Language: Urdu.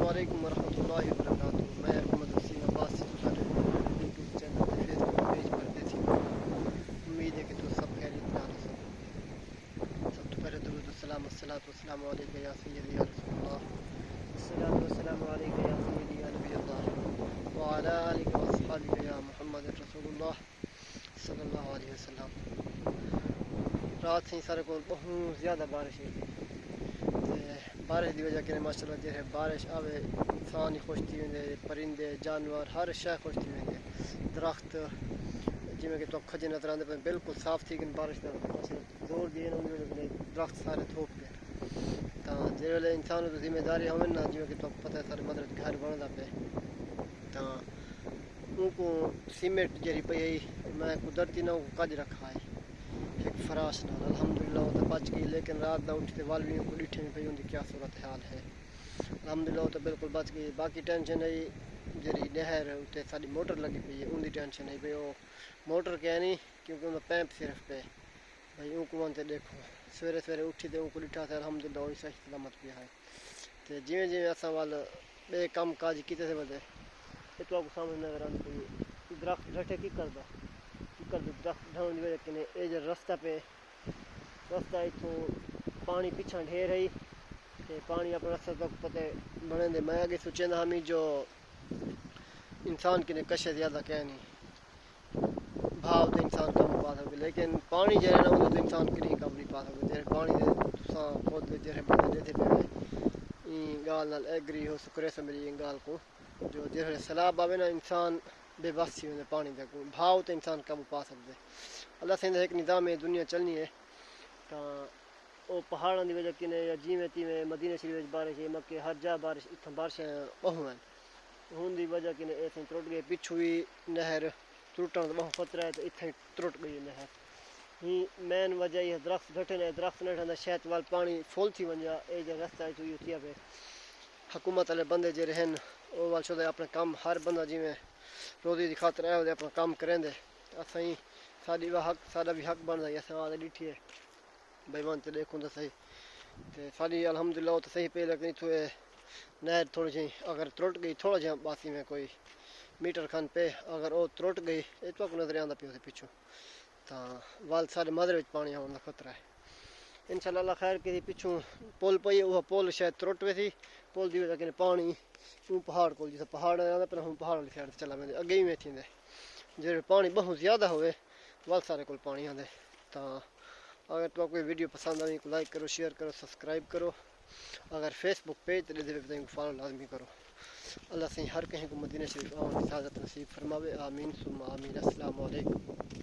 السلام علیکم ورحمۃ اللہ وبرکاتہ. میں محمد حسین عباس یوٹیوب چینل تے فیس بک پیج پر دیسی امید ہے کہ تو سب خیریت نال ہو. سب تو پہلے درود السلام السلام علیکم یا سیدی یا رسول اللہ السلام علیکم یا سیدی یا نبی اللہ وعلی آلہ واصحابہ یا محمد رسول اللہ صلی اللہ علیہ وسلم. رات سے سارے کو بہت زیادہ بارش ہوئی. بارش کی وجہ کہ ماشاء اللہ جیسے بارش آوے انسان ہی خوش تھی ویندے, پرندے جانور ہر شے خوش تھی ویندے. درخت جی کہ تو کھجے نظر آتے پہ بالکل صاف تھی کہ بارش کا زور دیے نا درخت سارے تھوپ گئے. تو جی ویلے انسان کو ذمہ داری ہوئے نا جی کہ تو پتہ ہے سارے مدد گھر بنتا پہ تو ان کو سیمنٹ جی پی میں قدرتی نہ کج رکھا ہے ایک فراش نال الحمدللہ وہ تو بچ گئی, لیکن رات کا اٹھتے والویوں کو ڈٹھے نہیں پی ان کی کیا صورت حال ہے. الحمدللہ وہ تو بالکل بچ گئی. باقی ٹینشن ہے جی نہر اتنے ساری موٹر لگی پی ہے ان کی ٹینشن ہے بھائی وہ موٹر کیا نہیں کیونکہ ان کا پیمپ صرف پہ بھائی ان کو تے دیکھو سویرے سویرے اٹھی تو ان کو ڈٹھا تھا الحمدللہ وہی صحیح سلامت پیا ہے. تو جی جی اصل وال بے کام کاج کیتے سے بدے یہ تو آپ کو سامنے نظر آتی پی درخت ڈٹھے کی کرتا درخت ڈھون کی وجہ کہ یہ جو رستہ پہ رستہ اتوں پانی پچھا ڈھیر ہے تو پانی اپنا رستہ تک پتہ بنے دے. میں آگے سوچے نہ ہمیں جو انسان کے کشے زیادہ کہ نہیں بھاؤ تو انسان کم پا سکتے, لیکن پانی جو ہے نا وہ تو انسان کی نہیں کم نہیں پا سکتے. جیسے پانی دے خود جیسے بندے دیتے پہ گال نال ایگری ہو سکرے سے میری گال کو جو جیسے سیلاب آئے نا انسان بے بس ہی ہوتے پانی دے کو بھاؤ تو انسان کم پا سکتے. اللہ سے ایک نظام ہے دنیا چلنی ہے تو وہ پہاڑوں کی وجہ کنے یا جیویں تیویں مدینہ شریف بارش ہے مکے ہر جا بارش اتنا بارشیں بہت ہیں ہون کی وجہ کنے اتنے ترٹ گئے. پچھو بھی نہر ترٹن کا بہت خطرہ ہے تو اتنے ترٹ گئی نہر. ہی مین وجہ یہ درخت ڈٹے نے درخت نہ ڈھندا شاید وال پانی فل تھی ونجا یہ جو رستہ ہے تو پہ حکومت والے بندے جو رہن وہ وال شدہ اپنا کام ہر بندہ جی میں روزی کی خاطر آئے ہوتے اپنا کام کریں دے. اسیں ساری حق سارا بھی حق بن جائے اسیں آدھے ڈٹھی ہے بھائی مان تے دیکھوں تو صحیح تو ساری الحمدللہ وہ تو صحیح پہ لیکن اتوں نہر تھوڑی جی اگر ترٹ گئی تھوڑا جہاں باسی میں کوئی میٹر کھان پہ اگر وہ ترٹ گئی یہ تو نظر آتا پہ پیچھوں تو وال سارے مدر پانی آنے کا خطرہ ہے. انشاءاللہ اللہ خیر کہ پچھوں پل پئی وہ پل شاید ترٹ وے تھی پل دی وجہ کہ پانی پہاڑ کو جیسے پہاڑ آتا پھر ہوں پہاڑ والی سائڈ چلا میں اگے ہی میں تھی جی پانی بہت زیادہ ہوئے وال سارے کو پانی آتے. تو اگر تو کوئی ویڈیو پسند آئی لائک کرو شیئر کرو سبسکرائب کرو. اگر فیس بک پیج دے دے فالو لازمی کرو. اللہ سے ہر کہیں کو مدینہ شریف آنے کی سعادت نصیب فرماوے. آمین ثم آمین. السلام علیکم.